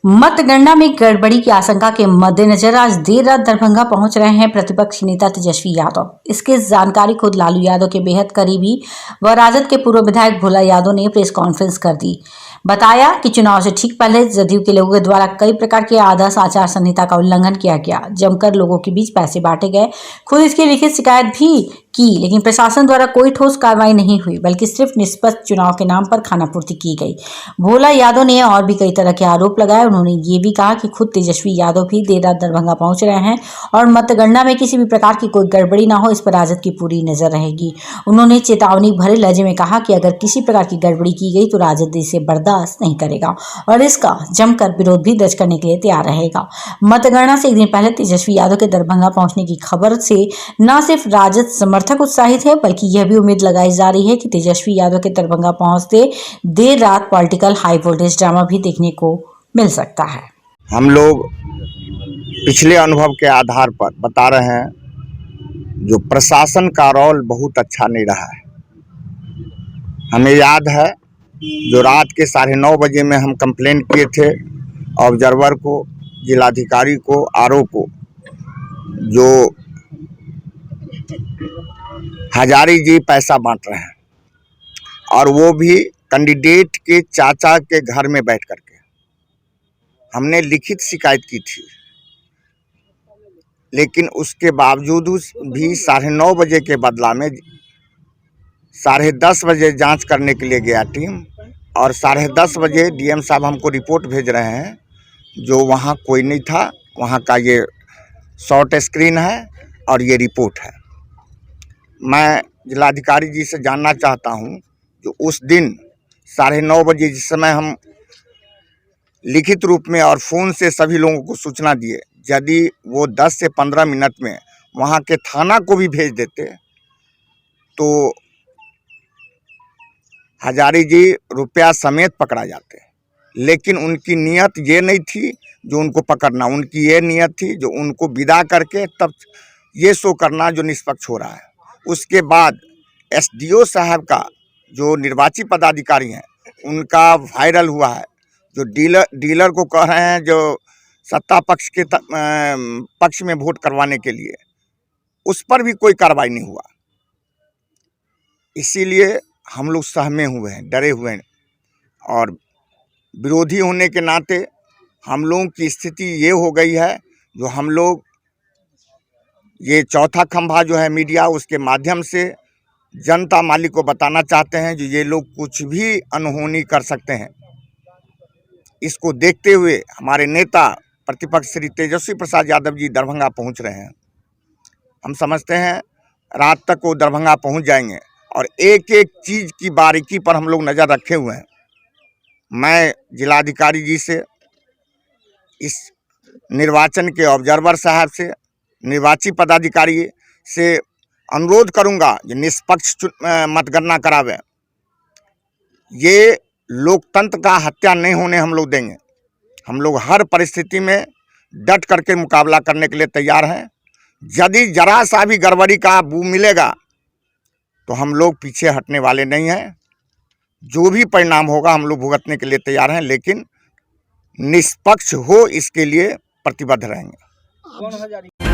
मतगणना में गड़बड़ी की आशंका के मद्देनजर आज देर रात दरभंगा पहुंच रहे हैं प्रतिपक्ष नेता तेजस्वी यादव। इसकी जानकारी खुद लालू यादव के बेहद करीबी व राजद के पूर्व विधायक भोला यादव ने प्रेस कॉन्फ्रेंस कर दी। बताया कि चुनाव से ठीक पहले जदयू के लोगों द्वारा कई प्रकार के आदर्श आचार संहिता का उल्लंघन किया गया, जमकर लोगों के बीच पैसे बांटे गए। खुद इसकी लिखित शिकायत भी की, लेकिन प्रशासन द्वारा कोई ठोस कार्रवाई नहीं हुई, बल्कि सिर्फ निष्पक्ष चुनाव के नाम पर खानापूर्ति की गई। भोला यादव ने और भी कई तरह के आरोप लगाए। उन्होंने ये भी कहा कि खुद तेजस्वी यादव भी देर रात दरभंगा पहुंच रहे हैं और मतगणना में किसी भी प्रकार की कोई गड़बड़ी ना हो, इस पर राजद की पूरी नजर रहेगी। उन्होंने चेतावनी भरे लहजे में कहा कि अगर किसी प्रकार की गड़बड़ी की गई तो राजद इसे बर्दाश्त नहीं करेगा और इसका जमकर विरोध भी दर्ज करने के लिए तैयार रहेगा। मतगणना से एक दिन पहले तेजस्वी यादव के दरभंगा पहुंचने की खबर से न सिर्फ राजद समर्थक उत्साहित है, बल्कि यह भी उम्मीद लगाई जा रही है कि तेजस्वी यादव के दरभंगा पहुंचते देर रात पॉलिटिकल हाई वोल्टेज ड्रामा भी देखने को मिल सकता है। हम लोग पिछले अनुभव के आधार पर बता रहे हैं, जो प्रशासन का रोल बहुत अच्छा नहीं रहा है। हमें याद है जो रात के 9:30 बजे में हम कंप्लेन किए थे ऑब्जर्वर को, जिलाधिकारी को, आरओ को, जो हजारी जी पैसा बांट रहे हैं और वो भी कैंडिडेट के चाचा के घर में बैठ करके। हमने लिखित शिकायत की थी, लेकिन उसके बावजूद भी 9:30 बजे के बदला में 10:30 बजे जांच करने के लिए गया टीम और 10:30 बजे डीएम साहब हमको रिपोर्ट भेज रहे हैं जो वहाँ कोई नहीं था। वहाँ का ये शॉर्ट स्क्रीन है और ये रिपोर्ट है। मैं जिलाधिकारी जी से जानना चाहता हूँ, जो उस दिन 9:30 बजे जिस समय हम लिखित रूप में और फ़ोन से सभी लोगों को सूचना दिए, यदि वो 10 से 15 मिनट में वहाँ के थाना को भी भेज देते तो हजारी जी रुपया समेत पकड़ा जाते। लेकिन उनकी नीयत ये नहीं थी जो उनको पकड़ना, उनकी ये नीयत थी जो उनको विदा करके तब ये शो करना जो निष्पक्ष हो रहा है। उसके बाद एसडीओ साहब का जो निर्वाची पदाधिकारी हैं उनका वायरल हुआ है, जो डीलर को कह रहे हैं जो सत्ता पक्ष के पक्ष में वोट करवाने के लिए, उस पर भी कोई कार्रवाई नहीं हुआ। इसीलिए हम लोग सहमे हुए हैं, डरे हुए हैं और विरोधी होने के नाते हम लोगों की स्थिति ये हो गई है, जो हम लोग ये चौथा खंभा जो है मीडिया, उसके माध्यम से जनता मालिक को बताना चाहते हैं जो ये लोग कुछ भी अनहोनी कर सकते हैं। इसको देखते हुए हमारे नेता प्रतिपक्ष श्री तेजस्वी प्रसाद यादव जी दरभंगा पहुंच रहे हैं। हम समझते हैं रात तक वो दरभंगा पहुंच जाएंगे और एक एक चीज़ की बारीकी पर हम लोग नज़र रखे हुए हैं। मैं जिलाधिकारी जी से, इस निर्वाचन के ऑब्जर्वर साहब से, निर्वाची पदाधिकारी से अनुरोध करूंगा कि निष्पक्ष मतगणना करावें। ये लोकतंत्र का हत्या नहीं होने हम लोग देंगे। हम लोग हर परिस्थिति में डट करके मुकाबला करने के लिए तैयार हैं। यदि जरा सा भी गड़बड़ी का बू मिलेगा तो हम लोग पीछे हटने वाले नहीं हैं। जो भी परिणाम होगा हम लोग भुगतने के लिए तैयार हैं, लेकिन निष्पक्ष हो इसके लिए प्रतिबद्ध रहेंगे।